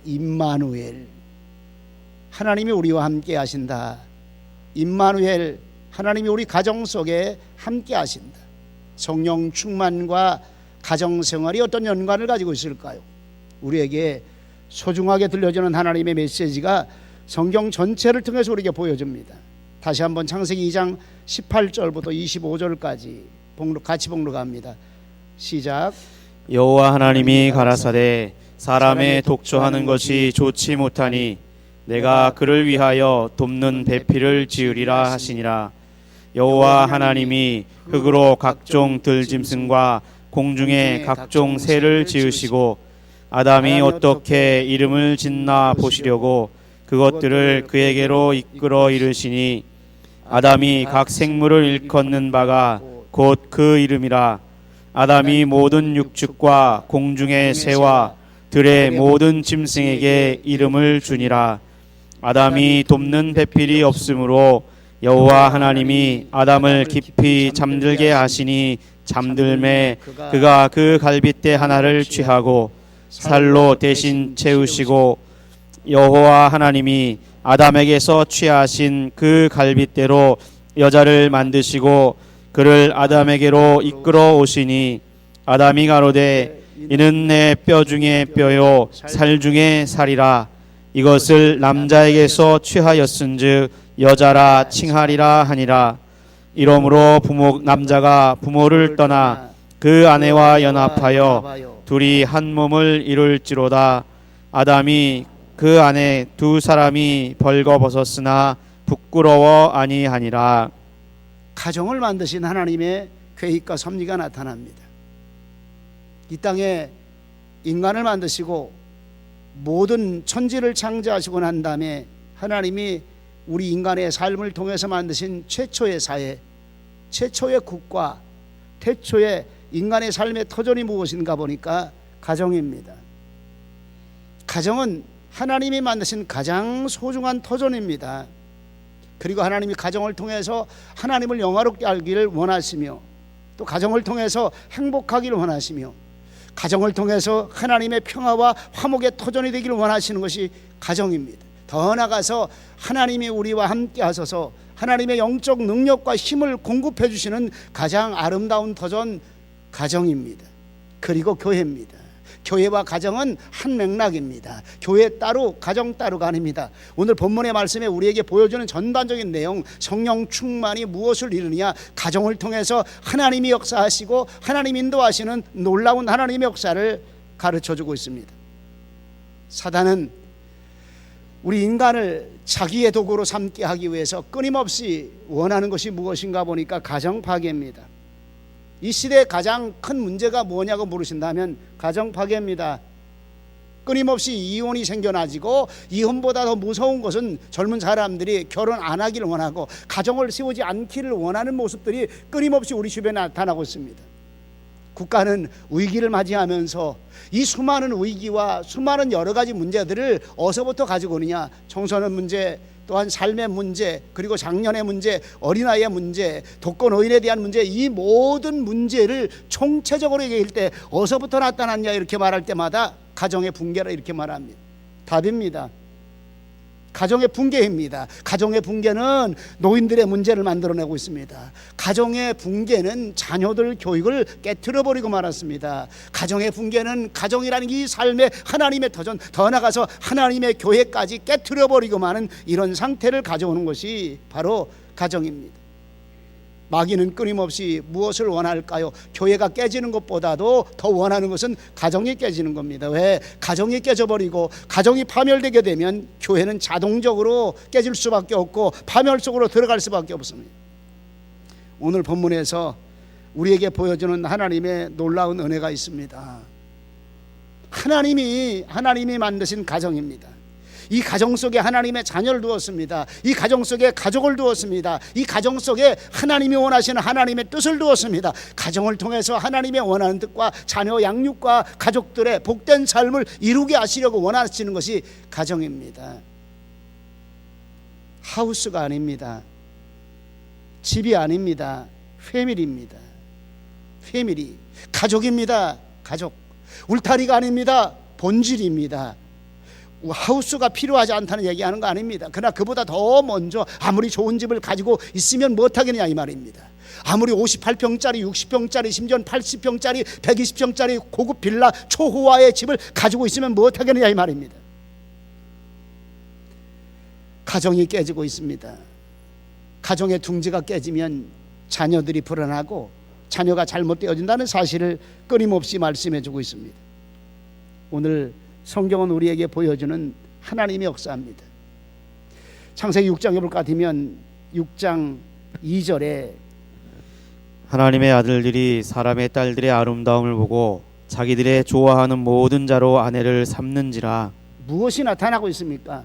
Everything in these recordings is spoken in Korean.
임마누엘, 하나님이 우리와 함께 하신다. 임마누엘, 하나님이 우리 가정 속에 함께 하신다. 성령 충만과 가정생활이 어떤 연관을 가지고 있을까요? 우리에게 소중하게 들려주는 하나님의 메시지가 성경 전체를 통해서 우리에게 보여줍니다. 다시 한번 창세기 2장 18절부터 25절까지 같이 봉독합니다. 시작. 여호와 하나님이 가라사대 사람의 독초하는 것이 좋지 못하니 내가 그를 위하여 돕는 배필을 지으리라 하시니라. 여호와 하나님이 흙으로 각종 들짐승과 공중의 각종 새를 지으시고 아담이 어떻게 이름을 짓나 보시려고 그것들을 그에게로 이끌어 이르시니 아담이 각 생물을 일컫는 바가 곧 그 이름이라. 아담이 모든 육축과 공중의 새와 들의 모든 짐승에게 이름을 주니라. 아담이 돕는 배필이 없으므로 여호와 하나님이 아담을 깊이 잠들게 하시니 잠들매 그가 그 갈빗대 하나를 취하고 살로 대신 채우시고 여호와 하나님이 아담에게서 취하신 그 갈빗대로 여자를 만드시고 그를 아담에게로 이끌어 오시니 아담이 가로되 이는 내 뼈 중에 뼈요 살 중에 살이라. 이것을 남자에게서 취하였은즉 여자라 칭하리라 하니라. 이러므로 남자가 부모를 떠나 그 아내와 연합하여 둘이 한 몸을 이룰지로다. 아담이 그 아내 두 사람이 벌거벗었으나 부끄러워 아니하니라. 가정을 만드신 하나님의 계획과 섭리가 나타납니다. 이 땅에 인간을 만드시고 모든 천지를 창조하시고 난 다음에 하나님이 우리 인간의 삶을 통해서 만드신 최초의 사회, 최초의 국가, 태초의 인간의 삶의 터전이 무엇인가 보니까 가정입니다. 가정은 하나님이 만드신 가장 소중한 터전입니다. 그리고 하나님이 가정을 통해서 하나님을 영화롭게 알기를 원하시며 또 가정을 통해서 행복하기를 원하시며 가정을 통해서 하나님의 평화와 화목의 터전이 되기를 원하시는 것이 가정입니다. 더 나아가서 하나님이 우리와 함께 하셔서 하나님의 영적 능력과 힘을 공급해 주시는 가장 아름다운 터전 가정입니다. 그리고 교회입니다. 교회와 가정은 한 맥락입니다. 교회 따로 가정 따로가 아닙니다. 오늘 본문의 말씀에 우리에게 보여주는 전반적인 내용, 성령 충만이 무엇을 이루느냐, 가정을 통해서 하나님이 역사하시고 하나님 인도하시는 놀라운 하나님의 역사를 가르쳐주고 있습니다. 사단은 우리 인간을 자기의 도구로 삼게 하기 위해서 끊임없이 원하는 것이 무엇인가 보니까 가정 파괴입니다. 이 시대의 가장 큰 문제가 뭐냐고 물으신다면 가정 파괴입니다. 끊임없이 이혼이 생겨나지고 이혼보다 더 무서운 것은 젊은 사람들이 결혼 안 하기를 원하고 가정을 세우지 않기를 원하는 모습들이 끊임없이 우리 주변에 나타나고 있습니다. 국가는 위기를 맞이하면서 이 수많은 위기와 수많은 여러 가지 문제들을 어디서부터 가지고 오느냐, 청소년 문제, 또한 삶의 문제, 그리고 장년의 문제, 어린아이의 문제, 독거노인에 대한 문제, 이 모든 문제를 총체적으로 얘기할 때 어디서부터 나타났냐 이렇게 말할 때마다 가정의 붕괴라 이렇게 말합니다. 답입니다. 가정의 붕괴입니다. 가정의 붕괴는 노인들의 문제를 만들어내고 있습니다. 가정의 붕괴는 자녀들 교육을 깨트려버리고 말았습니다. 가정의 붕괴는 가정이라는 이 삶의 하나님의 터전, 더 나아가서 하나님의 교회까지 깨트려버리고 마는 이런 상태를 가져오는 것이 바로 가정입니다. 마귀는 끊임없이 무엇을 원할까요? 교회가 깨지는 것보다도 더 원하는 것은 가정이 깨지는 겁니다. 왜? 가정이 깨져버리고 가정이 파멸되게 되면 교회는 자동적으로 깨질 수밖에 없고 파멸 속으로 들어갈 수밖에 없습니다. 오늘 본문에서 우리에게 보여주는 하나님의 놀라운 은혜가 있습니다. 하나님이 만드신 가정입니다. 이 가정 속에 하나님의 자녀를 두었습니다. 이 가정 속에 가족을 두었습니다. 이 가정 속에 하나님이 원하시는 하나님의 뜻을 두었습니다. 가정을 통해서 하나님의 원하는 뜻과 자녀 양육과 가족들의 복된 삶을 이루게 하시려고 원하시는 것이 가정입니다. 하우스가 아닙니다. 집이 아닙니다. 패밀리입니다. 패밀리, 가족입니다. 가족. 울타리가 아닙니다. 본질입니다. 하우스가 필요하지 않다는 얘기하는 거 아닙니다. 그러나 그보다 더 먼저 아무리 좋은 집을 가지고 있으면 못하겠냐 이 말입니다. 아무리 58평짜리 60평짜리 심지어는 80평짜리 120평짜리 고급 빌라 초호화의 집을 가지고 있으면 못하겠냐 이 말입니다. 가정이 깨지고 있습니다. 가정의 둥지가 깨지면 자녀들이 불안하고 자녀가 잘못되어진다는 사실을 끊임없이 말씀해주고 있습니다. 오늘 성경은 우리에게 보여주는 하나님의 역사입니다. 창세기 6장에 볼 것 같으면 6장 2절에 하나님의 아들들이 사람의 딸들의 아름다움을 보고 자기들의 좋아하는 모든 자로 아내를 삼는지라. 무엇이 나타나고 있습니까?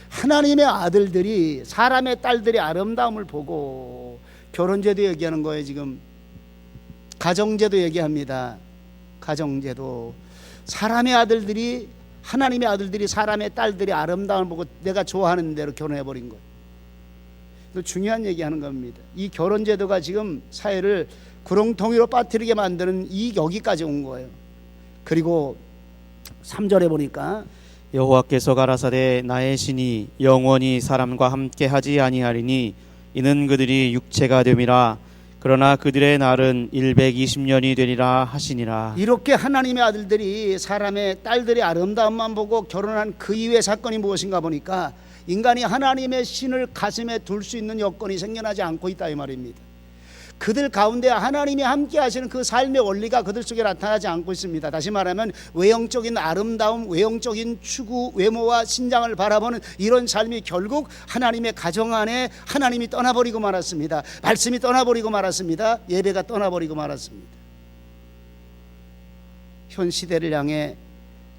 하나님의 아들들이 사람의 딸들의 아름다움을 보고, 결혼제도 얘기하는 거예요. 지금 가정제도 얘기합니다. 가정제도. 사람의 아들들이, 하나님의 아들들이 사람의 딸들의 아름다움을 보고 내가 좋아하는 대로 결혼해버린 거예요. 중요한 얘기하는 겁니다. 이 결혼제도가 지금 사회를 구렁텅이로 빠뜨리게 만드는 여기까지 온 거예요. 그리고 3절에 보니까 여호와께서 가라사대 나의 신이 영원히 사람과 함께 하지 아니하리니 이는 그들이 육체가 됨이라. 그러나 그들의 날은 120년이 되리라 하시니라. 이렇게 하나님의 아들들이 사람의 딸들의 아름다움만 보고 결혼한 그 이후의 사건이 무엇인가 보니까 인간이 하나님의 신을 가슴에 둘 수 있는 여건이 생겨나지 않고 있다 이 말입니다. 그들 가운데 하나님이 함께 하시는 그 삶의 원리가 그들 속에 나타나지 않고 있습니다. 다시 말하면 외형적인 아름다움, 외형적인 추구, 외모와 신장을 바라보는 이런 삶이 결국 하나님의 가정 안에 하나님이 떠나버리고 말았습니다. 말씀이 떠나버리고 말았습니다. 예배가 떠나버리고 말았습니다. 현 시대를 향해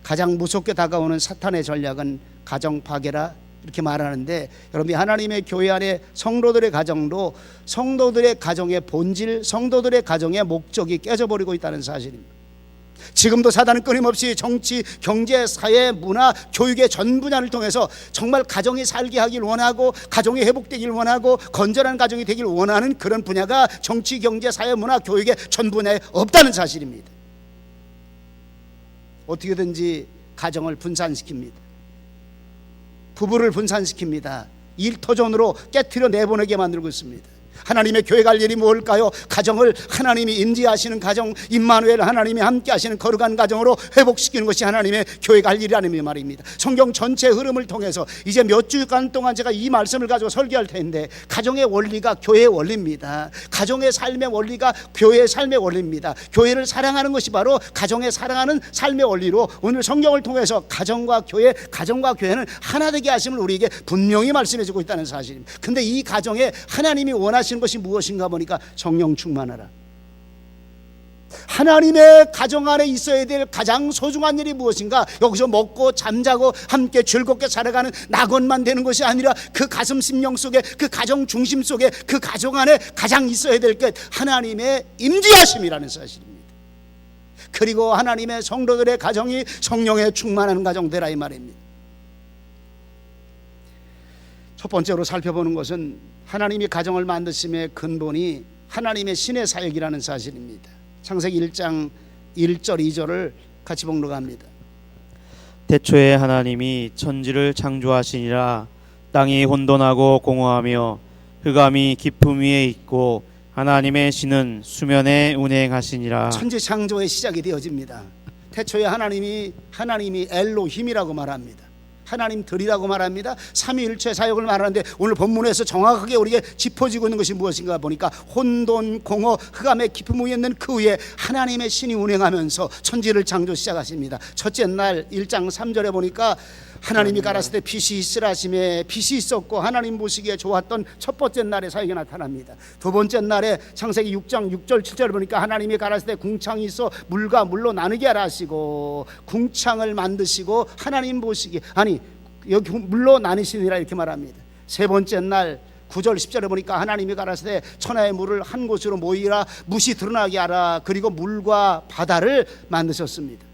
가장 무섭게 다가오는 사탄의 전략은 가정 파괴라 이렇게 말하는데, 여러분이 하나님의 교회 안에 성도들의 가정도 성도들의 가정의 본질, 성도들의 가정의 목적이 깨져버리고 있다는 사실입니다. 지금도 사단은 끊임없이 정치, 경제, 사회, 문화, 교육의 전 분야를 통해서 정말 가정이 살게 하길 원하고 가정이 회복되길 원하고 건전한 가정이 되길 원하는 그런 분야가 정치, 경제, 사회, 문화, 교육의 전 분야에 없다는 사실입니다. 어떻게든지 가정을 분산시킵니다. 부부를 분산시킵니다. 일터전으로 깨트려 내보내게 만들고 있습니다. 하나님의 교회 갈 일이 뭘까요? 가정을 하나님이 임재하시는 가정, 임마누엘 하나님이 함께 하시는 거룩한 가정으로 회복시키는 것이 하나님의 교회 갈 일이라는 말입니다. 성경 전체 흐름을 통해서 이제 몇 주간 동안 제가 이 말씀을 가지고 설교할 텐데, 가정의 원리가 교회의 원리입니다. 가정의 삶의 원리가 교회의 삶의 원리입니다. 교회를 사랑하는 것이 바로 가정의 사랑하는 삶의 원리로 오늘 성경을 통해서 가정과 교회는 하나 되게 하심을 우리에게 분명히 말씀해 주고 있다는 사실입니다. 근데 이 가정에 하나님이 원하시는 것이 무엇인가 보니까 성령 충만하라. 하나님의 가정 안에 있어야 될 가장 소중한 일이 무엇인가? 여기서 먹고 잠자고 함께 즐겁게 살아가는 낙원만 되는 것이 아니라 그 가슴 심령 속에, 그 가정 중심 속에, 그 가정 안에 가장 있어야 될 것, 하나님의 임재하심이라는 사실입니다. 그리고 하나님의 성도들의 가정이 성령에 충만한 가정 되라 이 말입니다. 첫 번째로 살펴보는 것은 하나님이 가정을 만드심의 근본이 하나님의 신의 사역이라는 사실입니다. 창세기 1장 1절 2절을 같이 봉독합니다. 태초에 하나님이 천지를 창조하시니라. 땅이 혼돈하고 공허하며 흑암이 깊음 위에 있고 하나님의 신은 수면에 운행하시니라. 천지 창조의 시작이 되어집니다. 태초에 하나님이 엘로힘이라고 말합니다. 하나님들이라고 말합니다. 삼위일체 사역을 말하는데 오늘 본문에서 정확하게 우리에게 짚어지고 있는 것이 무엇인가 보니까 혼돈, 공허, 흑암의 깊음 위에 있는 그 위에 하나님의 신이 운행하면서 천지를 창조 시작하십니다. 첫째 날 1장 3절에 보니까 하나님이 가라사대 때 빛이 있으라 하시매 빛이 있었고 하나님 보시기에 좋았던 첫 번째 날의 사역이 나타납니다. 두 번째 날에 창세기 6장 6절 7절을 보니까 하나님이 가라사대 때 궁창이 있어 물과 물로 나누게 하라 하시고 궁창을 만드시고 하나님 보시기에, 아니 여기 물로 나누시니라 이렇게 말합니다. 세 번째 날 9절 10절에 보니까 하나님이 가라사대 천하의 물을 한 곳으로 모이라 무시 드러나게 하라. 그리고 물과 바다를 만드셨습니다.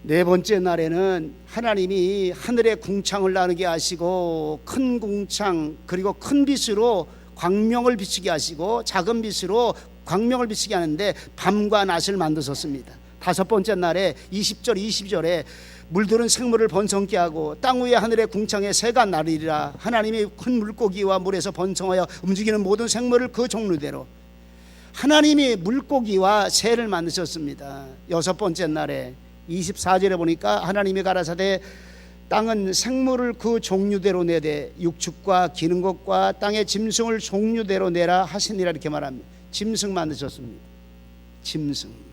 네 번째 날에는 하나님이 하늘의 궁창을 나누게 하시고 큰 궁창 그리고 큰 빛으로 광명을 비치게 하시고 작은 빛으로 광명을 비치게 하는데 밤과 낮을 만드셨습니다. 다섯 번째 날에 20절 22절에 물들은 생물을 번성케 하고 땅 위에 하늘의 궁창에 새가 나리라. 하나님이 큰 물고기와 물에서 번성하여 움직이는 모든 생물을 그 종류대로. 하나님이 물고기와 새를 만드셨습니다. 여섯 번째 날에 24절에 보니까 하나님이 가라사대 땅은 생물을 그 종류대로 내되 육축과 기는 것과 땅의 짐승을 종류대로 내라 하시니라 이렇게 말합니다. 짐승 만드셨습니다. 짐승.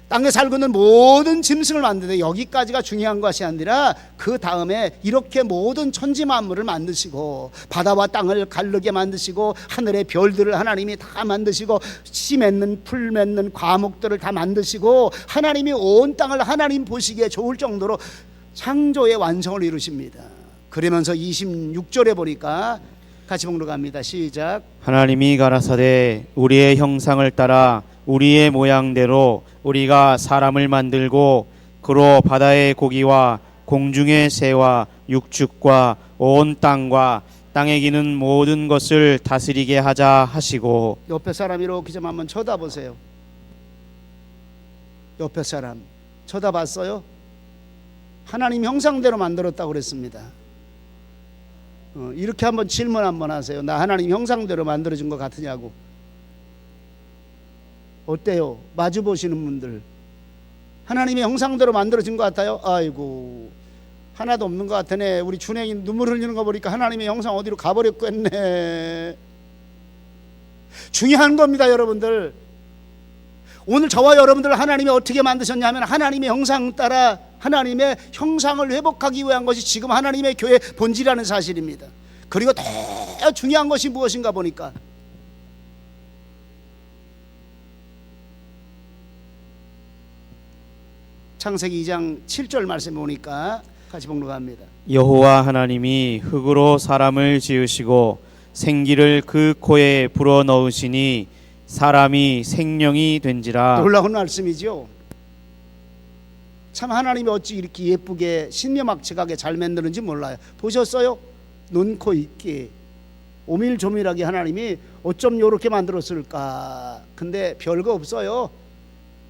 땅에 살고 있는 모든 짐승을 만드는데 여기까지가 중요한 것이 아니라 그 다음에 이렇게 모든 천지 만물을 만드시고 바다와 땅을 가르게 만드시고 하늘의 별들을 하나님이 다 만드시고 씨 맺는 풀 맺는 과목들을 다 만드시고 하나님이 온 땅을 하나님 보시기에 좋을 정도로 창조의 완성을 이루십니다. 그러면서 26절에 보니까 같이 봉독 갑니다. 시작. 하나님이 가라사대 우리의 형상을 따라 우리의 모양대로 우리가 사람을 만들고 그로 바다의 고기와 공중의 새와 육축과 온 땅과 땅에 기는 모든 것을 다스리게 하자 하시고. 옆에 사람 이렇게 좀 한번 쳐다보세요. 옆에 사람 쳐다봤어요? 하나님 형상대로 만들었다고 그랬습니다. 이렇게 한번 질문 한번 하세요. 나 하나님 형상대로 만들어진 것 같으냐고. 어때요? 마주 보시는 분들 하나님의 형상대로 만들어진 것 같아요? 아이고 하나도 없는 것 같으네. 우리 준행이 눈물 흘리는 거 보니까 하나님의 형상 어디로 가버렸겠네. 중요한 겁니다 여러분들. 오늘 저와 여러분들 하나님이 어떻게 만드셨냐 하면 하나님의 형상 따라 하나님의 형상을 회복하기 위한 것이 지금 하나님의 교회의 본질이라는 사실입니다. 그리고 더 중요한 것이 무엇인가 보니까 창세기 2장 7절 말씀 보니까 같이 봉독합니다. 여호와 하나님이 흙으로 사람을 지으시고 생기를 그 코에 불어넣으시니 사람이 생명이 된지라. 놀라운 말씀이죠. 참 하나님이 어찌 이렇게 예쁘게 신묘막측하게 잘 만드는지 몰라요. 보셨어요? 눈, 코, 입기 오밀조밀하게 하나님이 어쩜 이렇게 만들었을까. 근데 별거 없어요.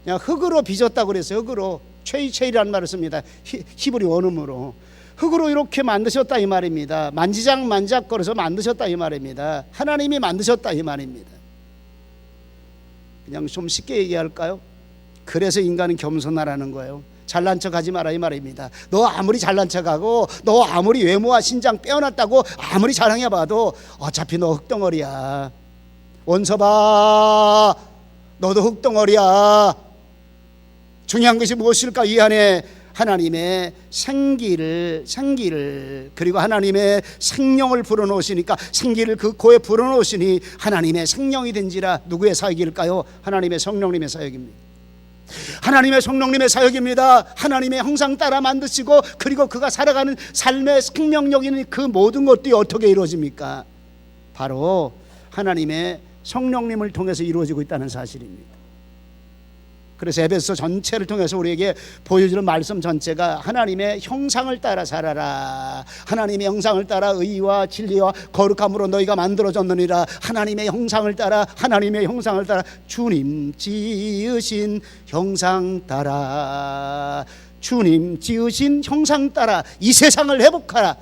그냥 흙으로 빚었다고 그랬어요. 흙으로 최이라는 말을 씁니다. 히브리 원음으로 흙으로 이렇게 만드셨다 이 말입니다. 만지작거려서 만드셨다 이 말입니다. 하나님이 만드셨다 이 말입니다. 그냥 좀 쉽게 얘기할까요? 그래서 인간은 겸손하라는 거예요. 잘난 척하지 마라 이 말입니다. 너 아무리 잘난 척하고 너 아무리 외모와 신장 빼어났다고 아무리 자랑해봐도 어차피 너 흙덩어리야. 원서봐 너도 흙덩어리야. 중요한 것이 무엇일까? 이 안에 하나님의 생기를 그리고 하나님의 생명을 불어넣으시니까 생기를 그 코에 불어넣으시니 하나님의 생명이 된지라. 누구의 사역일까요? 하나님의 성령님의 사역입니다. 하나님의 성령님의 사역입니다. 하나님의 형상 따라 만드시고 그리고 그가 살아가는 삶의 생명력인 그 모든 것들이 어떻게 이루어집니까? 바로 하나님의 성령님을 통해서 이루어지고 있다는 사실입니다. 그래서 에베소 전체를 통해서 우리에게 보여주는 말씀 전체가 하나님의 형상을 따라 살아라. 하나님의 형상을 따라 의와 진리와 거룩함으로 너희가 만들어졌느니라. 하나님의 형상을 따라 주님 지으신 형상 따라 주님 지으신 형상 따라 이 세상을 회복하라.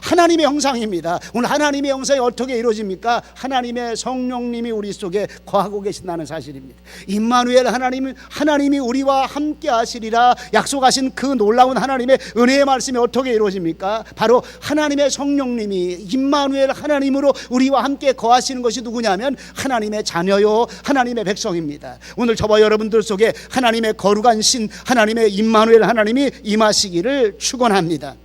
하나님의 형상입니다. 오늘 하나님의 형상이 어떻게 이루어집니까? 하나님의 성령님이 우리 속에 거하고 계신다는 사실입니다. 임마누엘 하나님이 우리와 함께 하시리라 약속하신 그 놀라운 하나님의 은혜의 말씀이 어떻게 이루어집니까? 바로 하나님의 성령님이 임마누엘 하나님으로 우리와 함께 거하시는 것이 누구냐면 하나님의 자녀요 하나님의 백성입니다. 오늘 저와 여러분들 속에 하나님의 거룩한 신 하나님의 임마누엘 하나님이 임하시기를 축원합니다.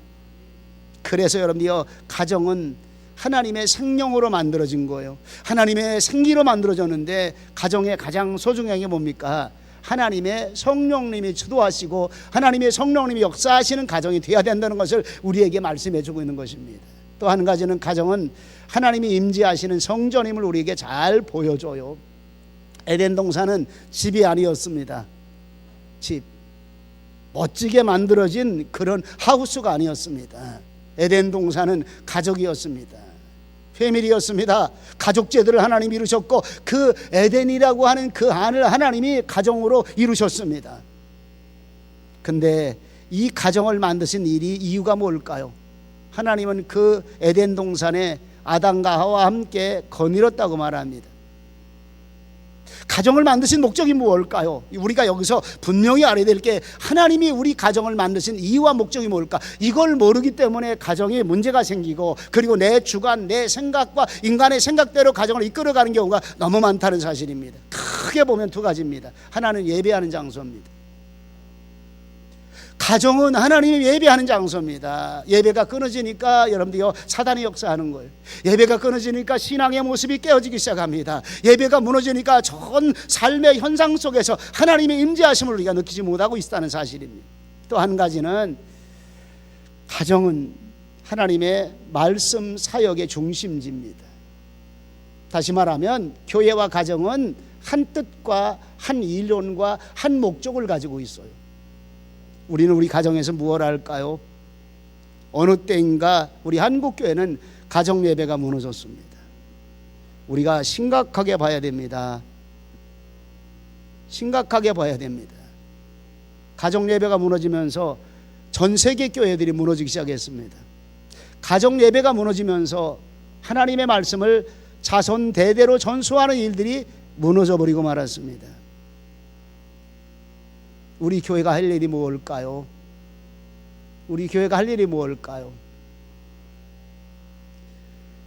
그래서 여러분이요 가정은 하나님의 생명으로 만들어진 거예요. 하나님의 생기로 만들어졌는데 가정의 가장 소중한 게 뭡니까? 하나님의 성령님이 주도하시고 하나님의 성령님이 역사하시는 가정이 되어야 된다는 것을 우리에게 말씀해 주고 있는 것입니다. 또 한 가지는 가정은 하나님이 임재하시는 성전임을 우리에게 잘 보여줘요. 에덴 동산은 집이 아니었습니다. 집 멋지게 만들어진 그런 하우스가 아니었습니다. 에덴 동산은 가족이었습니다. 패밀리였습니다. 가족제들을 하나님이 이루셨고 그 에덴이라고 하는 그 안을 하나님이 가정으로 이루셨습니다. 근데 이 가정을 만드신 일이 이유가 뭘까요? 하나님은 그 에덴 동산에 아담과 하와와 함께 거닐었다고 말합니다. 가정을 만드신 목적이 무엇일까요? 우리가 여기서 분명히 알아야 될 게 하나님이 우리 가정을 만드신 이유와 목적이 뭘까? 이걸 모르기 때문에 가정에 문제가 생기고, 그리고 내 주관, 내 생각과 인간의 생각대로 가정을 이끌어가는 경우가 너무 많다는 사실입니다. 크게 보면 두 가지입니다. 하나는 예배하는 장소입니다. 가정은 하나님이 예배하는 장소입니다. 예배가 끊어지니까 여러분들요, 사단이 역사하는 거예요. 예배가 끊어지니까 신앙의 모습이 깨어지기 시작합니다. 예배가 무너지니까 전 삶의 현상 속에서 하나님의 임재하심을 우리가 느끼지 못하고 있다는 사실입니다. 또 한 가지는 가정은 하나님의 말씀 사역의 중심지입니다. 다시 말하면 교회와 가정은 한 뜻과 한 일론과 한 목적을 가지고 있어요. 우리는 우리 가정에서 무엇을 할까요? 어느 때인가 우리 한국교회는 가정 예배가 무너졌습니다. 우리가 심각하게 봐야 됩니다. 심각하게 봐야 됩니다. 가정 예배가 무너지면서 전 세계 교회들이 무너지기 시작했습니다. 가정 예배가 무너지면서 하나님의 말씀을 자손 대대로 전수하는 일들이 무너져 버리고 말았습니다. 우리 교회가 할 일이 무엇일까요? 우리 교회가 할 일이 무엇일까요?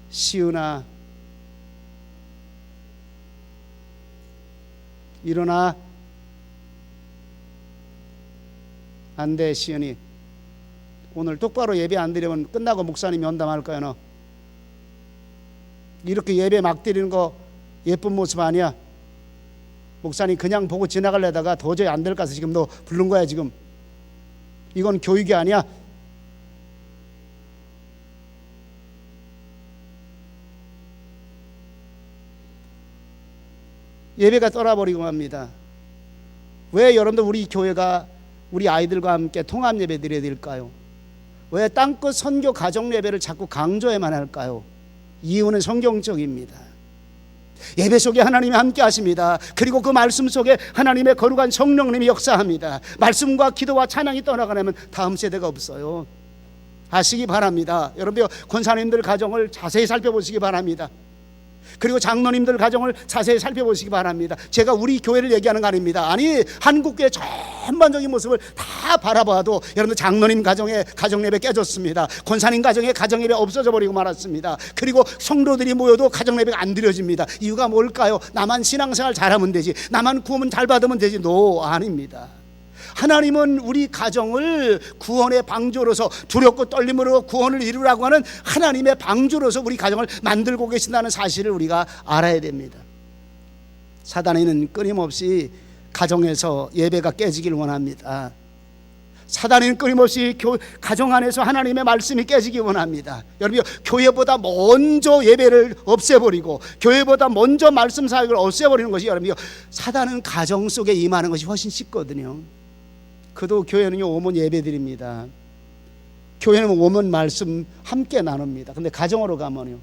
시은아, 일어나. 안 돼, 시은이. 오늘 똑바로 예배 안 드리면 끝나고 목사님이 면담할 거야. 너 이렇게 예배 막 드리는 거 예쁜 모습 아니야. 목사님 그냥 보고 지나가려다가 도저히 안 될 것 같아서 지금 너 부른 거야. 지금 이건 교육이 아니야. 예배가 떠나버리고 맙니다. 왜 여러분들 우리 교회가 우리 아이들과 함께 통합 예배 드려야 될까요? 왜 땅끝 선교 가정 예배를 자꾸 강조해만 할까요? 이유는 성경적입니다. 예배 속에 하나님이 함께 하십니다. 그리고 그 말씀 속에 하나님의 거룩한 성령님이 역사합니다. 말씀과 기도와 찬양이 떠나가려면 다음 세대가 없어요. 아시기 바랍니다. 여러분, 권사님들 가정을 자세히 살펴보시기 바랍니다. 그리고 장로님들 가정을 자세히 살펴보시기 바랍니다. 제가 우리 교회를 얘기하는 거 아닙니다. 아니, 한국교회 전반적인 모습을 다 바라봐도 여러분들 장로님 가정에 가정예배 깨졌습니다. 권사님 가정에 가정예배 없어져 버리고 말았습니다. 그리고 성도들이 모여도 가정예배가 안 드려집니다. 이유가 뭘까요? 나만 신앙생활 잘하면 되지, 나만 구원 잘 받으면 되지. 아닙니다. 하나님은 우리 가정을 구원의 방주로서, 두렵고 떨림으로 구원을 이루라고 하는 하나님의 방주로서 우리 가정을 만들고 계신다는 사실을 우리가 알아야 됩니다. 사단에는 끊임없이 가정에서 예배가 깨지길 원합니다. 사단은 끊임없이 가정 안에서 하나님의 말씀이 깨지기 원합니다. 여러분, 교회보다 먼저 예배를 없애버리고 교회보다 먼저 말씀 사역을 없애버리는 것이, 여러분, 사단은 가정 속에 임하는 것이 훨씬 쉽거든요. 그도 교회는요, 오면 예배드립니다. 교회는 오면 말씀 함께 나눕니다. 근데 가정으로 가면요,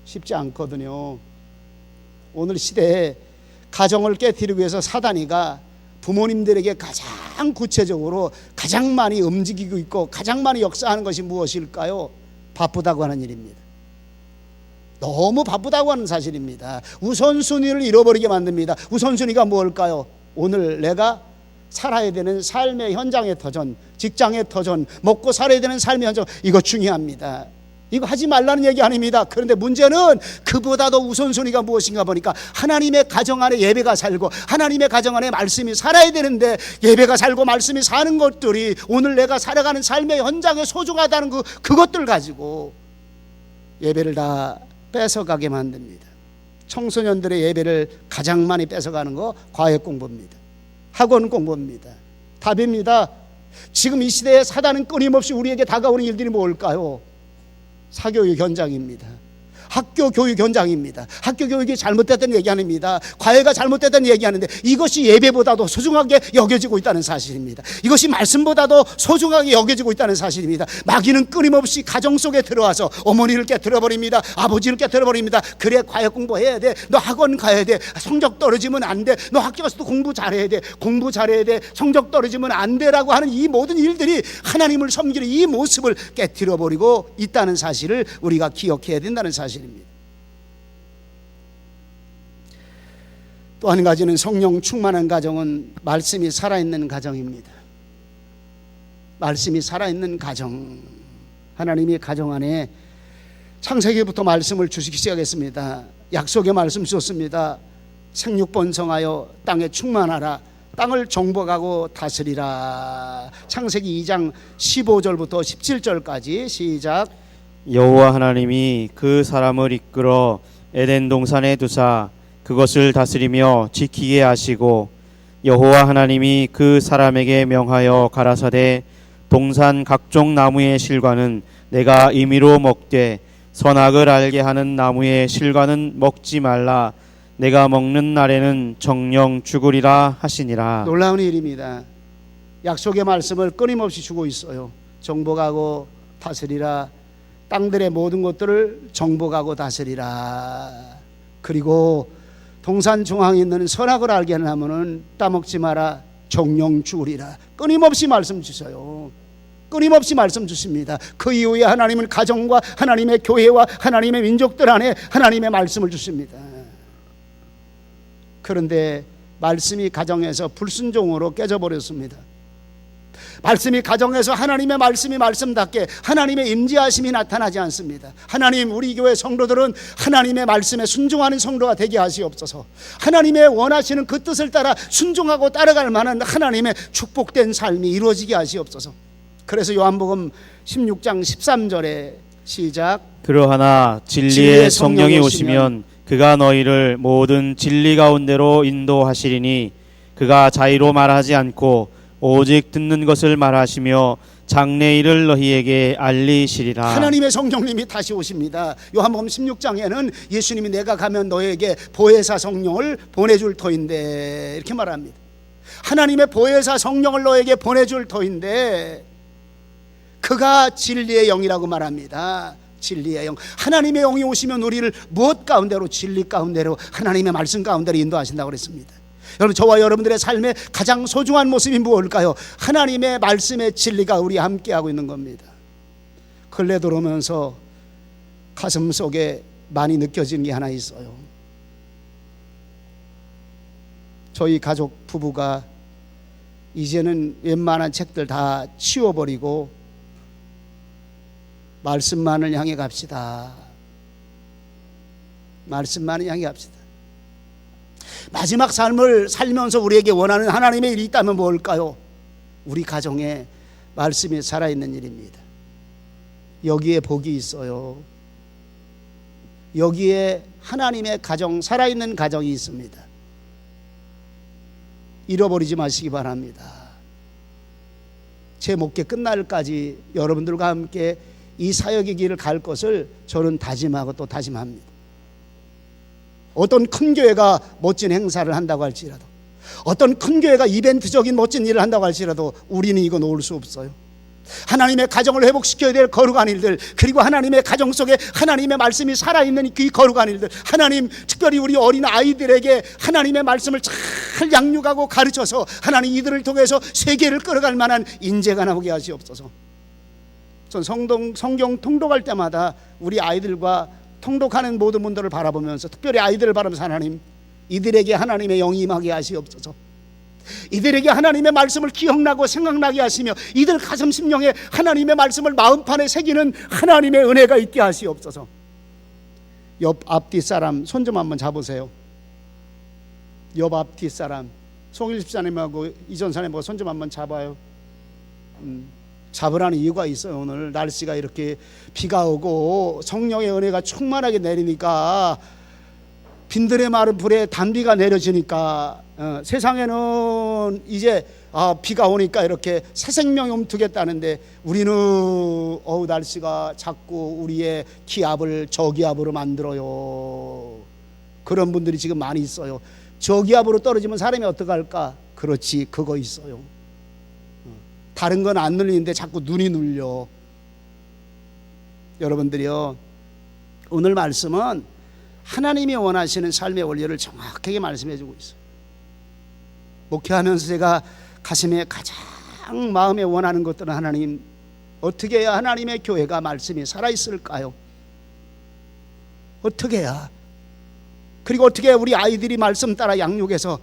쉽지 않거든요. 오늘 시대에 가정을 깨뜨리기 위해서 사단이가 부모님들에게 가장 구체적으로 가장 많이 움직이고 있고 가장 많이 역사하는 것이 무엇일까요? 바쁘다고 하는 일입니다. 너무 바쁘다고 하는 사실입니다. 우선순위를 잃어버리게 만듭니다. 우선순위가 뭘까요? 오늘 내가 살아야 되는 삶의 현장의 터전, 직장의 터전, 먹고 살아야 되는 삶의 현장, 이거 중요합니다. 이거 하지 말라는 얘기 아닙니다. 그런데 문제는 그보다도 우선순위가 무엇인가 보니까 하나님의 가정 안에 예배가 살고 하나님의 가정 안에 말씀이 살아야 되는데, 예배가 살고 말씀이 사는 것들이 오늘 내가 살아가는 삶의 현장에 소중하다는 그것들 가지고 예배를 다 뺏어가게 만듭니다. 청소년들의 예배를 가장 많이 뺏어가는 거 과외 공부입니다. 학원 공부입니다. 답입니다. 지금 이 시대에 사단은 끊임없이 우리에게 다가오는 일들이 뭘까요? 사교육 현장입니다. 학교 교육 현장입니다. 학교 교육이 잘못됐다는 얘기 아닙니다. 과외가 잘못됐다는 얘기하는데 이것이 예배보다도 소중하게 여겨지고 있다는 사실입니다. 이것이 말씀보다도 소중하게 여겨지고 있다는 사실입니다. 마귀는 끊임없이 가정 속에 들어와서 어머니를 깨트려버립니다. 아버지를 깨트려버립니다. 그래, 과외 공부해야 돼. 너 학원 가야 돼. 성적 떨어지면 안 돼. 너 학교 가서도 공부 잘해야 돼. 공부 잘해야 돼. 성적 떨어지면 안 돼라고 하는 이 모든 일들이 하나님을 섬기는 이 모습을 깨트려버리고 있다는 사실을 우리가 기억해야 된다는 사실입니다. 또 한 가지는 성령 충만한 가정은 말씀이 살아있는 가정입니다. 말씀이 살아있는 가정, 하나님이 가정 안에 창세기부터 말씀을 주시기 시작했습니다. 약속의 말씀 주셨습니다. 생육번성하여 땅에 충만하라, 땅을 정복하고 다스리라. 창세기 2장 15절부터 17절까지 시작. 여호와 하나님이 그 사람을 이끌어 에덴 동산에 두사 그것을 다스리며 지키게 하시고, 여호와 하나님이 그 사람에게 명하여 가라사대 동산 각종 나무의 실과는 내가 임의로 먹되 선악을 알게 하는 나무의 실과는 먹지 말라. 내가 먹는 날에는 정령 죽으리라 하시니라. 놀라운 일입니다. 약속의 말씀을 끊임없이 주고 있어요. 정복하고 다스리라. 땅들의 모든 것들을 정복하고 다스리라. 그리고 동산 중앙에 있는 선악을 알게 하는 나무는 따먹지 마라. 정령 죽으리라. 끊임없이 말씀 주셔요. 끊임없이 말씀 주십니다. 그 이후에 하나님은 가정과 하나님의 교회와 하나님의 민족들 안에 하나님의 말씀을 주십니다. 그런데 말씀이 가정에서 불순종으로 깨져버렸습니다. 말씀이 가정에서 하나님의 말씀이 말씀답게 하나님의 임재하심이 나타나지 않습니다. 하나님, 우리 교회 성도들은 하나님의 말씀에 순종하는 성도가 되게 하시옵소서. 하나님의 원하시는 그 뜻을 따라 순종하고 따라갈 만한 하나님의 축복된 삶이 이루어지게 하시옵소서. 그래서 요한복음 16장 13절에 시작. 그러하나 진리의 성령이 오시면 그가 너희를 모든 진리 가운데로 인도하시리니 그가 자의로 말하지 않고 오직 듣는 것을 말하시며 장래일을 너희에게 알리시리라. 하나님의 성령님이 다시 오십니다. 요한복음 16장에는 예수님이 내가 가면 너에게 보혜사 성령을 보내줄 터인데 이렇게 말합니다. 하나님의 보혜사 성령을 너에게 보내줄 터인데 그가 진리의 영이라고 말합니다. 진리의 영. 하나님의 영이 오시면 우리를 무엇 가운데로? 진리 가운데로, 하나님의 말씀 가운데로 인도하신다고 그랬습니다. 여러분, 저와 여러분들의 삶의 가장 소중한 모습이 무엇일까요? 하나님의 말씀의 진리가 우리 함께하고 있는 겁니다. 근래 들어오면서 가슴 속에 많이 느껴지는 게 하나 있어요. 저희 가족 부부가 이제는 웬만한 책들 다 치워버리고 말씀만을 향해 갑시다. 말씀만을 향해 갑시다. 마지막 삶을 살면서 우리에게 원하는 하나님의 일이 있다면 뭘까요? 우리 가정에 말씀이 살아있는 일입니다. 여기에 복이 있어요. 여기에 하나님의 가정, 살아있는 가정이 있습니다. 잃어버리지 마시기 바랍니다. 제 목회 끝날까지 여러분들과 함께 이 사역의 길을 갈 것을 저는 다짐하고 또 다짐합니다. 어떤 큰 교회가 멋진 행사를 한다고 할지라도, 어떤 큰 교회가 이벤트적인 멋진 일을 한다고 할지라도 우리는 이거 놓을 수 없어요. 하나님의 가정을 회복시켜야 될 거룩한 일들, 그리고 하나님의 가정 속에 하나님의 말씀이 살아있는 그 거룩한 일들, 하나님, 특별히 우리 어린 아이들에게 하나님의 말씀을 잘 양육하고 가르쳐서 하나님 이들을 통해서 세계를 끌어갈 만한 인재가 나오게 하시옵소서. 전 성경 통독할 때마다 우리 아이들과 통독하는 모든 분들을 바라보면서, 특별히 아이들을 바라보면서, 하나님, 이들에게 하나님의 영이 임하게 하시옵소서. 이들에게 하나님의 말씀을 기억나고 생각나게 하시며 이들 가슴 심령에 하나님의 말씀을 마음판에 새기는 하나님의 은혜가 있게 하시옵소서. 옆 앞뒤 사람 손 좀 한번 잡으세요. 옆 앞뒤 사람, 송일 집사님하고 이전사님하고 손 좀 한번 잡아요. 잡으라는 이유가 있어요. 오늘 날씨가 이렇게 비가 오고 성령의 은혜가 충만하게 내리니까, 빈들의 마른 불에 단비가 내려지니까 세상에는 이제 비가 오니까 이렇게 새 생명이 움트겠다는데 우리는 날씨가 자꾸 우리의 기압을 저기압으로 만들어요. 그런 분들이 지금 많이 있어요. 저기압으로 떨어지면 사람이 어떡할까? 그렇지, 그거 있어요. 다른 건 안 눌리는데 자꾸 눈이 눌려. 여러분들이요, 오늘 말씀은 하나님이 원하시는 삶의 원리를 정확하게 말씀해 주고 있어요. 목회하면서 제가 가슴에 가장 마음에 원하는 것들은 하나님, 어떻게 해야 하나님의 교회가 말씀이 살아있을까요? 어떻게 해야? 그리고 어떻게 해야 우리 아이들이 말씀 따라 양육해서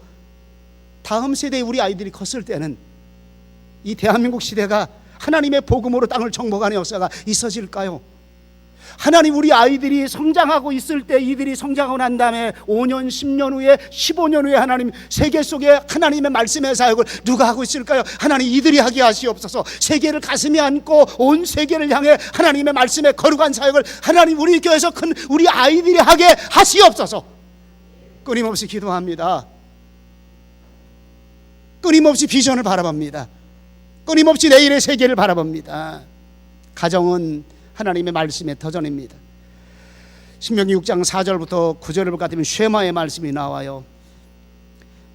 다음 세대에 우리 아이들이 컸을 때는 이 대한민국 시대가 하나님의 복음으로 땅을 정복하는 역사가 있어질까요? 하나님, 우리 아이들이 성장하고 있을 때 이들이 성장하고 난 다음에 5년, 10년 후에, 15년 후에 하나님 세계 속에 하나님의 말씀의 사역을 누가 하고 있을까요? 하나님, 이들이 하게 하시옵소서. 세계를 가슴에 안고 온 세계를 향해 하나님의 말씀의 거룩한 사역을 하나님 우리 교회에서 큰 우리 아이들이 하게 하시옵소서. 끊임없이 기도합니다. 끊임없이 비전을 바라봅니다. 끊임없이 내일의 세계를 바라봅니다. 가정은 하나님의 말씀의 터전입니다. 신명기 6장 4절부터 9절을 볼 것 같으면 쉐마의 말씀이 나와요.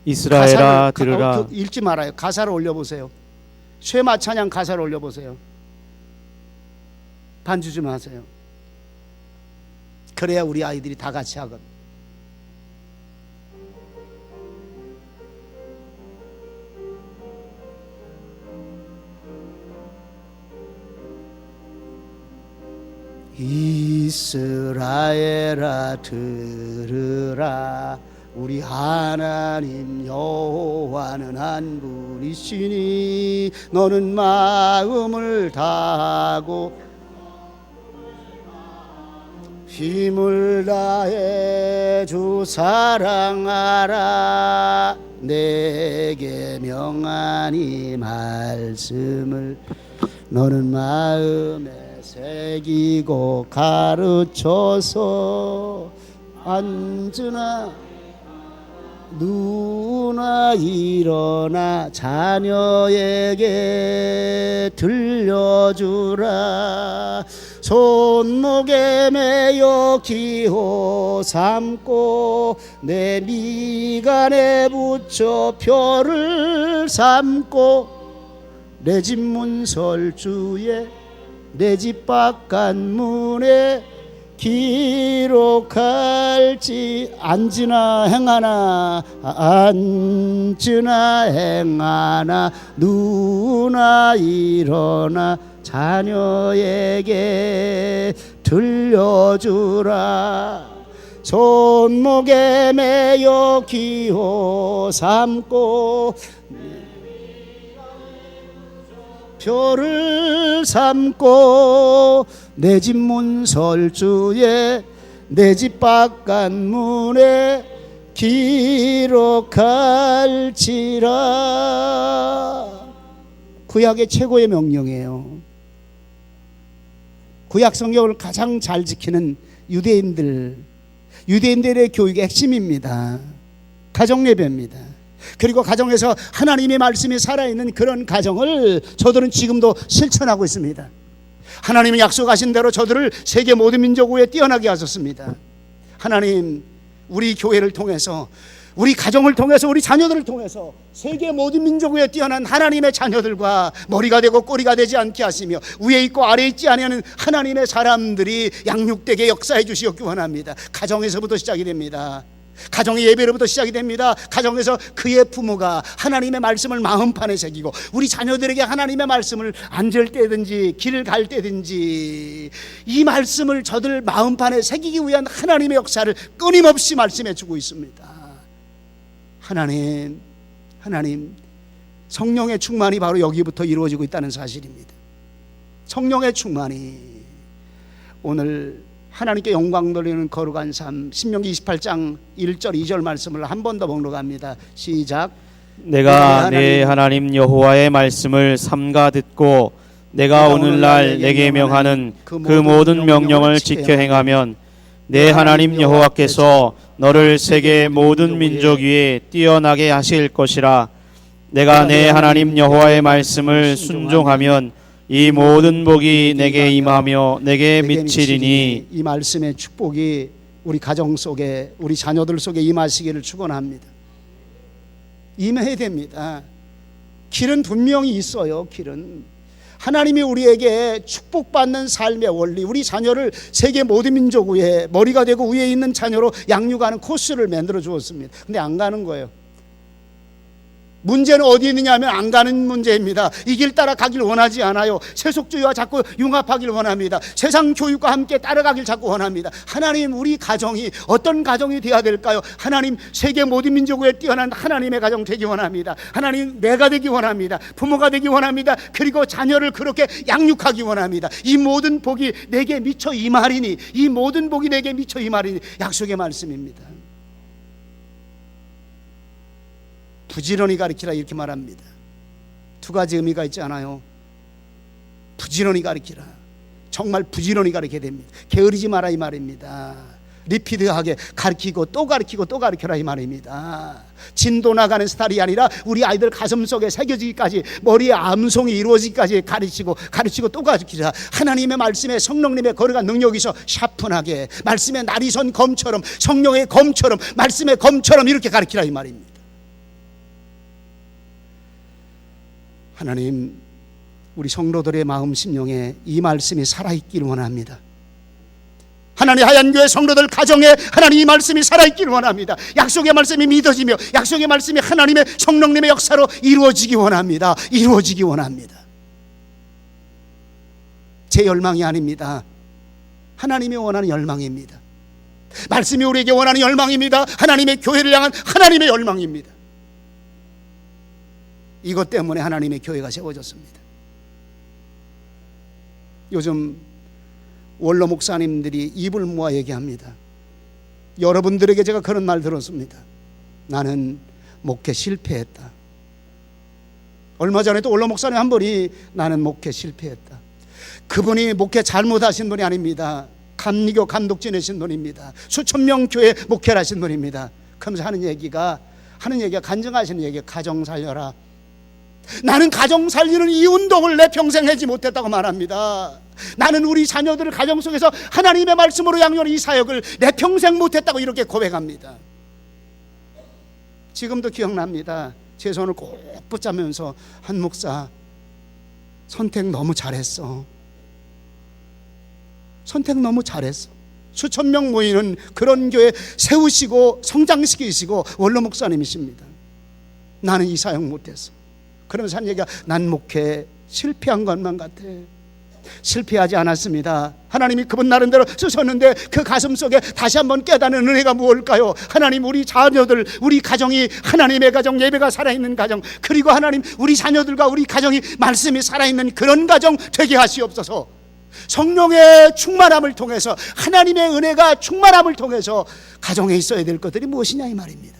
이스라엘아 들으라. 읽지 말아요. 가사를 올려보세요. 쉐마 찬양 가사를 올려보세요. 반주 좀 하세요. 그래야 우리 아이들이 다 같이 하거든. 이스라엘아 들으라, 우리 하나님 여호와는 한 분이시니 너는 마음을 다하고 힘을 다해 주 사랑하라. 내게 명한 이 말씀을 너는 마음에 새기고 가르쳐서 앉으나 누나 일어나 자녀에게 들려주라. 손목에 매여 기호 삼고 내 미간에 붙여 표를 삼고 내 집 문설주에 내 집 바깥문에 기록할지. 앉으나 행하나 앉으나 행하나 누나 일어나 자녀에게 들려주라. 손목에 매여 기호 삼고 표를 삼고 내 집 문설주에 내 집 바깥문에 기록할지라. 구약의 최고의 명령이에요. 구약 성경을 가장 잘 지키는 유대인들의 교육의 핵심입니다. 가정 예배입니다. 그리고 가정에서 하나님의 말씀이 살아있는 그런 가정을 저들은 지금도 실천하고 있습니다. 하나님이 약속하신 대로 저들을 세계 모든 민족 위에 뛰어나게 하셨습니다. 하나님, 우리 교회를 통해서, 우리 가정을 통해서, 우리 자녀들을 통해서 세계 모든 민족 위에 뛰어난 하나님의 자녀들과 머리가 되고 꼬리가 되지 않게 하시며 위에 있고 아래에 있지 아니하는 하나님의 사람들이 양육되게 역사해 주시옵기 원합니다. 가정에서부터 시작이 됩니다. 가정의 예배로부터 시작이 됩니다. 가정에서 그의 부모가 하나님의 말씀을 마음판에 새기고 우리 자녀들에게 하나님의 말씀을 앉을 때든지 길을 갈 때든지 이 말씀을 저들 마음판에 새기기 위한 하나님의 역사를 끊임없이 말씀해 주고 있습니다. 하나님, 성령의 충만이 바로 여기부터 이루어지고 있다는 사실입니다. 성령의 충만이 오늘 하나님께 영광 돌리는 거룩한 삶, 신명기 28장 1절 2절 말씀을 한 번 더 봉독합니다. 시작. 내가 내 하나님 여호와의 말씀을 삼가 듣고 내가 오늘날 내게 명하는 그 모든 명령을 지켜 행하면 내 하나님 여호와께서 너를 세계 모든 민족 위에 뛰어나게 하실 것이라. 내가 내 하나님 여호와의 말씀을 순종하면 이 모든 복이 내게 임하며 내게 미치리니. 이 말씀의 축복이 우리 가정 속에, 우리 자녀들 속에 임하시기를 축원합니다. 임해야 됩니다. 길은 분명히 있어요. 길은 하나님이 우리에게 축복받는 삶의 원리, 우리 자녀를 세계 모든 민족 위에 머리가 되고 위에 있는 자녀로 양육하는 코스를 만들어 주었습니다. 근데 안 가는 거예요. 문제는 어디 있느냐 하면 안 가는 문제입니다. 이 길 따라 가길 원하지 않아요. 세속주의와 자꾸 융합하길 원합니다. 세상 교육과 함께 따라가길 자꾸 원합니다. 하나님, 우리 가정이 어떤 가정이 되어야 될까요? 하나님, 세계 모든 민족 위에 뛰어난 하나님의 가정 되기 원합니다. 하나님, 내가 되기 원합니다. 부모가 되기 원합니다. 그리고 자녀를 그렇게 양육하기 원합니다. 이 모든 복이 내게 미쳐 임하리니, 이 모든 복이 내게 미쳐 임하리니, 약속의 말씀입니다. 부지런히 가르치라 이렇게 말합니다. 두 가지 의미가 있지 않아요? 부지런히 가르치라, 정말 부지런히 가르쳐야 됩니다. 게으르지 마라 이 말입니다. 리피드하게 가르치고 또 가르치고 또 가르쳐라 이 말입니다. 진도 나가는 스타일이 아니라 우리 아이들 가슴 속에 새겨지기까지, 머리에 암송이 이루어지기까지 가르치고 또 가르치라. 하나님의 말씀에 성령님의 거룩한 능력이서 샤픈하게, 말씀의 날이선 검처럼, 성령의 검처럼, 말씀의 검처럼 이렇게 가르치라 이 말입니다. 하나님, 우리 성도들의 마음 심령에 이 말씀이 살아있기를 원합니다. 하나님, 하얀교회 성도들 가정에 하나님 이 말씀이 살아있기를 원합니다. 약속의 말씀이 믿어지며 약속의 말씀이 하나님의 성령님의 역사로 이루어지기 원합니다. 이루어지기 원합니다. 제 열망이 아닙니다. 하나님이 원하는 열망입니다. 말씀이 우리에게 원하는 열망입니다. 하나님의 교회를 향한 하나님의 열망입니다. 이것 때문에 하나님의 교회가 세워졌습니다. 요즘 원로 목사님들이 입을 모아 얘기합니다. 여러분들에게 제가 그런 말 들었습니다. 나는 목회 실패했다. 얼마 전에도 원로 목사님 한 분이 나는 목회 실패했다. 그분이 목회 잘못하신 분이 아닙니다. 감리교 감독 지내신 분입니다. 수천 명 교회 목회를 하신 분입니다. 그러면서 하는 얘기가 간증하시는 얘기가 가정 살려라. 나는 가정 살리는 이 운동을 내 평생 하지 못했다고 말합니다. 나는 우리 자녀들을 가정 속에서 하나님의 말씀으로 양육하는 이 사역을 내 평생 못했다고 이렇게 고백합니다. 지금도 기억납니다. 제 손을 꼭 붙잡으면서 한 목사, 선택 너무 잘했어. 선택 너무 잘했어. 수천 명 모이는 그런 교회 세우시고 성장시키시고 원로 목사님이십니다. 나는 이 사역 못했어. 그러면서 한 얘기가, 난 목회 실패한 것만 같아. 실패하지 않았습니다. 하나님이 그분 나름대로 쓰셨는데 그 가슴 속에 다시 한번 깨닫는 은혜가 무엇일까요? 하나님, 우리 자녀들, 우리 가정이 하나님의 가정, 예배가 살아있는 가정, 그리고 하나님 우리 자녀들과 우리 가정이 말씀이 살아있는 그런 가정 되게 하시옵소서. 성령의 충만함을 통해서, 하나님의 은혜가 충만함을 통해서 가정에 있어야 될 것들이 무엇이냐 이 말입니다.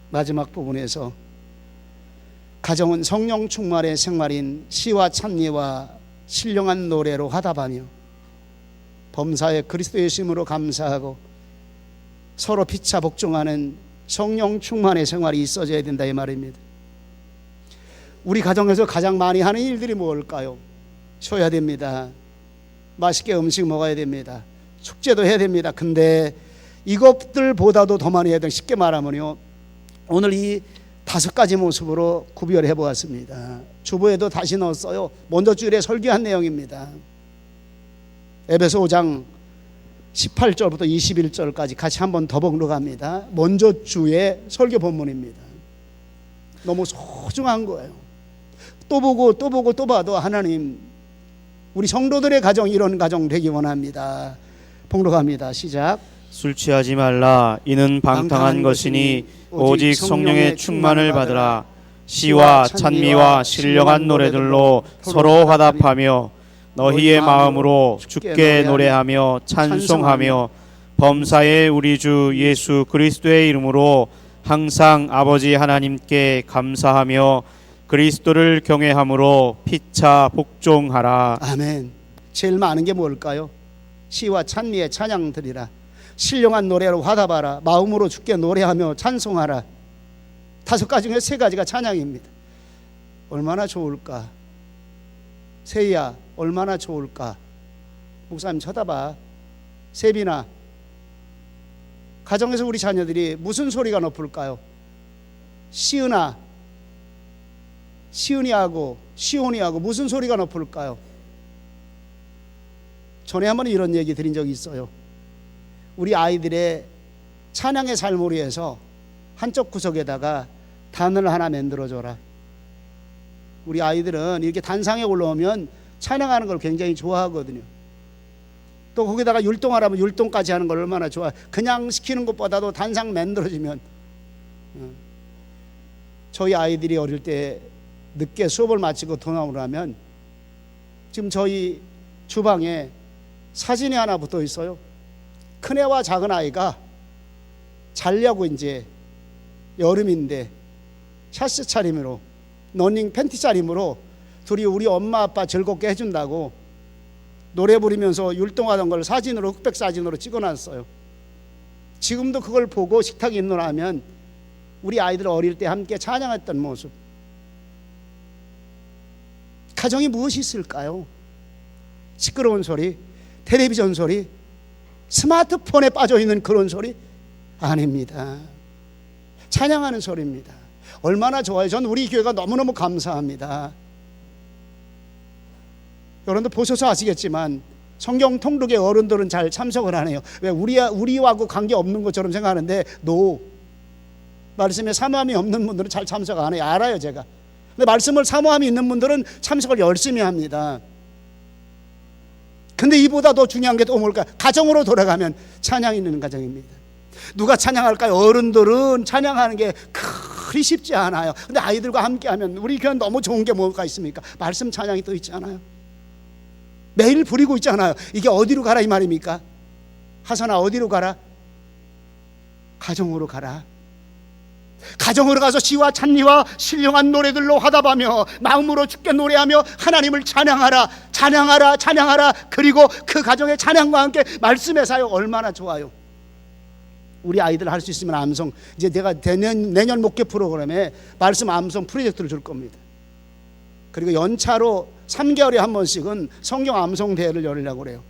마지막 부분에서 가정은 성령 충만의 생활인 시와 찬미와 신령한 노래로 화답하며 범사에 그리스도의 심으로 감사하고 서로 피차 복종하는 성령 충만의 생활이 있어져야 된다 이 말입니다. 우리 가정에서 가장 많이 하는 일들이 뭘까요? 쉬어야 됩니다. 맛있게 음식 먹어야 됩니다. 축제도 해야 됩니다. 근데 이것들보다도 더 많이 해야 돼요. 쉽게 말하면요, 오늘 이 5가지 모습으로 구별해 보았습니다. 주보에도 다시 넣었어요. 먼저 주일에 설교한 내용입니다. 에베소 5장 18절부터 21절까지 같이 한번 더 보러 갑니다. 먼저 주의 설교 본문입니다. 너무 소중한 거예요. 또 보고 또 보고 또 봐도 하나님, 우리 성도들의 가정 이런 가정 되기 원합니다. 봉독 갑니다. 시작. 술 취하지 말라. 이는 방탕한 것이니 오직 성령의 충만을 받으라. 시와 찬미와 신령한 노래들로 서로 화답하며 너희의 마음으로 주께 노래하며 찬송하며 범사의 우리 주 예수 그리스도의 이름으로 항상 아버지 하나님께 감사하며 그리스도를 경외함으로 피차 복종하라. 아멘. 제일 많은 게 뭘까요? 시와 찬미의 찬양 드리라. 신령한 노래로 화답하라. 마음으로 주께 노래하며 찬송하라. 5가지 중에 3가지가 찬양입니다. 얼마나 좋을까? 세희야, 얼마나 좋을까? 목사님 쳐다봐. 세빈아, 가정에서 우리 자녀들이 무슨 소리가 높을까요? 시은아, 시은이하고 시온이하고 무슨 소리가 높을까요? 전에 한번 이런 얘기 드린 적이 있어요. 우리 아이들의 찬양의 삶을 위해서 한쪽 구석에다가 단을 하나 만들어줘라. 우리 아이들은 이렇게 단상에 올라오면 찬양하는 걸 굉장히 좋아하거든요. 또 거기다가 율동하라면 율동까지 하는 걸 얼마나 좋아. 그냥 시키는 것보다도 단상 만들어지면. 저희 아이들이 어릴 때 늦게 수업을 마치고 돌아오면 지금 저희 주방에 사진이 하나 붙어 있어요. 큰애와 작은아이가 자려고 이제 여름인데 샤츠 차림으로 러닝 팬티 차림으로 둘이 우리 엄마 아빠 즐겁게 해준다고 노래 부르면서 율동하던 걸 사진으로, 흑백 사진으로 찍어놨어요. 지금도 그걸 보고 식탁에 있노라면 우리 아이들 어릴 때 함께 찬양했던 모습. 가정이 무엇이 있을까요? 시끄러운 소리, 텔레비전 소리, 스마트폰에 빠져있는 그런 소리? 아닙니다. 찬양하는 소리입니다. 얼마나 좋아요. 전 우리 교회가 너무너무 감사합니다. 여러분들 보셔서 아시겠지만 성경 통독에 어른들은 잘 참석을 하네요. 왜 우리하고 관계없는 것처럼 생각하는데 말씀에 사모함이 없는 분들은 잘 참석 안 해요. 알아요, 제가. 근데 말씀을 사모함이 있는 분들은 참석을 열심히 합니다. 근데 이보다 더 중요한 게 또 뭘까? 가정으로 돌아가면 찬양이 있는 가정입니다. 누가 찬양할까요? 어른들은 찬양하는 게 그리 쉽지 않아요. 근데 아이들과 함께하면 우리 교회는 너무 좋은 게 뭐가 있습니까? 말씀 찬양이 또 있잖아요. 매일 부리고 있잖아요. 이게 어디로 가라 이 말입니까? 하선아, 어디로 가라? 가정으로 가라. 가정으로 가서 시와 찬미와 신령한 노래들로 화답하며 마음으로 주께 노래하며 하나님을 찬양하라. 찬양하라, 찬양하라. 그리고 그 가정의 찬양과 함께 말씀의 사역. 얼마나 좋아요. 우리 아이들 할 수 있으면 암송, 이제 내가 내년 목회 프로그램에 말씀 암송 프로젝트를 줄 겁니다. 그리고 연차로 3개월에 한 번씩은 성경 암송 대회를 열려고 그래요.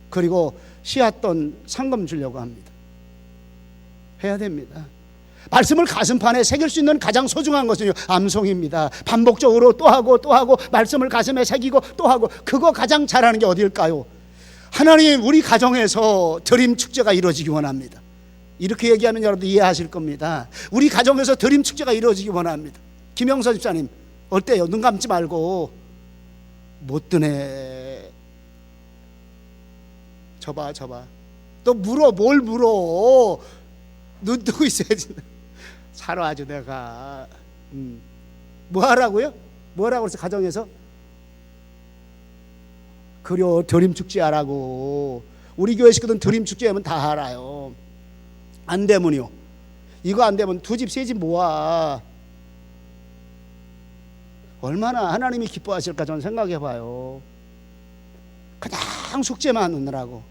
그리고 시앗돈 상금 주려고 합니다. 해야 됩니다. 말씀을 가슴판에 새길 수 있는 가장 소중한 것은요, 암송입니다. 반복적으로 또 하고 또 하고 말씀을 가슴에 새기고 또 하고. 그거 가장 잘하는 게 어딜까요? 하나님, 우리 가정에서 드림 축제가 이루어지기 원합니다. 이렇게 얘기하면 여러분들 이해하실 겁니다. 우리 가정에서 드림 축제가 이루어지기 원합니다. 김영서 집사님 어때요? 눈 감지 말고. 못 드네. 저봐 또 물어. 뭘 물어? 눈 뜨고 있어야지. 사러 아주 내가 뭐 하라고요? 뭐라고 그래서 가정에서? 그려 드림축제 하라고. 우리 교회 식구들은 드림축제 하면 다 알아요. 안 되면요, 이거 안 되면 2집 3집 모아. 얼마나 하나님이 기뻐하실까 저는 생각해 봐요. 그냥 숙제만 하느라고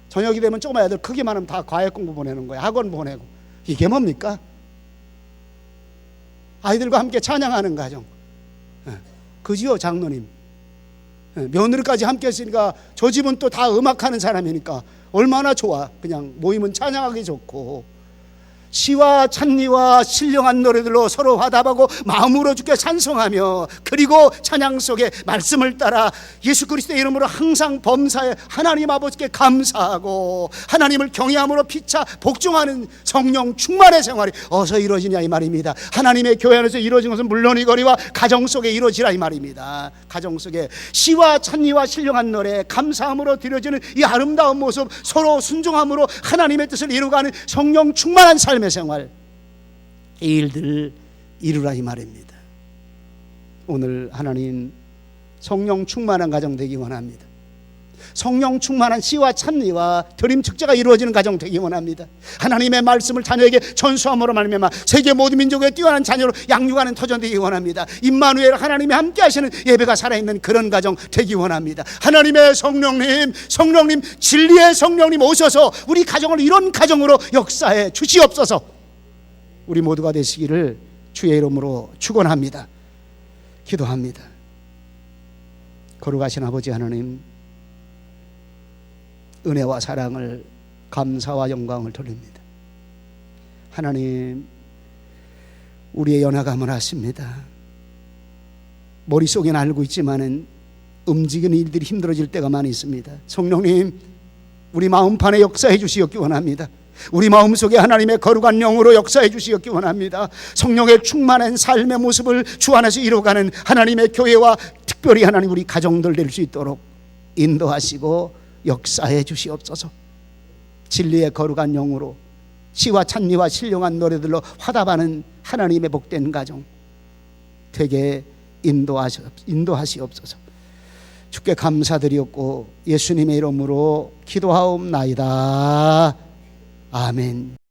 저녁이 되면 조그만 애들 크기만 하면 다 과외 공부 보내는 거야. 학원 보내고. 이게 뭡니까? 아이들과 함께 찬양하는 가정. 그지요, 장로님? 며느리까지 함께 했으니까 저 집은 또 다 음악하는 사람이니까 얼마나 좋아. 그냥 모이면 찬양하기 좋고, 시와 찬미와 신령한 노래들로 서로 화답하고 마음으로 주께 찬송하며, 그리고 찬양 속에 말씀을 따라 예수 그리스도의 이름으로 항상 범사에 하나님 아버지께 감사하고 하나님을 경외함으로 피차 복종하는 성령 충만의 생활이 어서 이루어지냐 이 말입니다. 하나님의 교회 안에서 이루어진 것은 물론이거니와 가정 속에 이루어지라 이 말입니다. 가정 속에 시와 찬미와 신령한 노래, 감사함으로 드려지는 이 아름다운 모습, 서로 순종함으로 하나님의 뜻을 이루어가는 성령 충만한 삶의 생활, 이 일들을 이루라 이 말입니다. 오늘 하나님 성령 충만한 가정 되기 원합니다. 성령 충만한 씨와 찬미와 드림 축제가 이루어지는 가정 되기 원합니다. 하나님의 말씀을 자녀에게 전수함으로 말미암아 세계 모든 민족의 뛰어난 자녀로 양육하는 터전 되기 원합니다. 임마누엘 하나님이 함께 하시는 예배가 살아있는 그런 가정 되기 원합니다. 하나님의 성령님 진리의 성령님 오셔서 우리 가정을 이런 가정으로 역사해 주시옵소서. 우리 모두가 되시기를 주의 이름으로 축원합니다. 기도합니다. 거룩하신 아버지 하나님, 은혜와 사랑을, 감사와 영광을 돌립니다. 하나님, 우리의 연약함을 아십니다. 머릿속에는 알고 있지만은 움직이는 일들이 힘들어질 때가 많이 있습니다. 성령님, 우리 마음판에 역사해 주시옵기 원합니다. 우리 마음속에 하나님의 거룩한 영으로 역사해 주시옵기 원합니다. 성령의 충만한 삶의 모습을 주 안에서 이루어가는 하나님의 교회와 특별히 하나님 우리 가정들 될 수 있도록 인도하시고 역사해 주시옵소서. 진리의 거룩한 영으로 시와 찬미와 신령한 노래들로 화답하는 하나님의 복된 가정 되게 인도하시옵소서. 주께 감사드리옵고 예수님의 이름으로 기도하옵나이다. 아멘.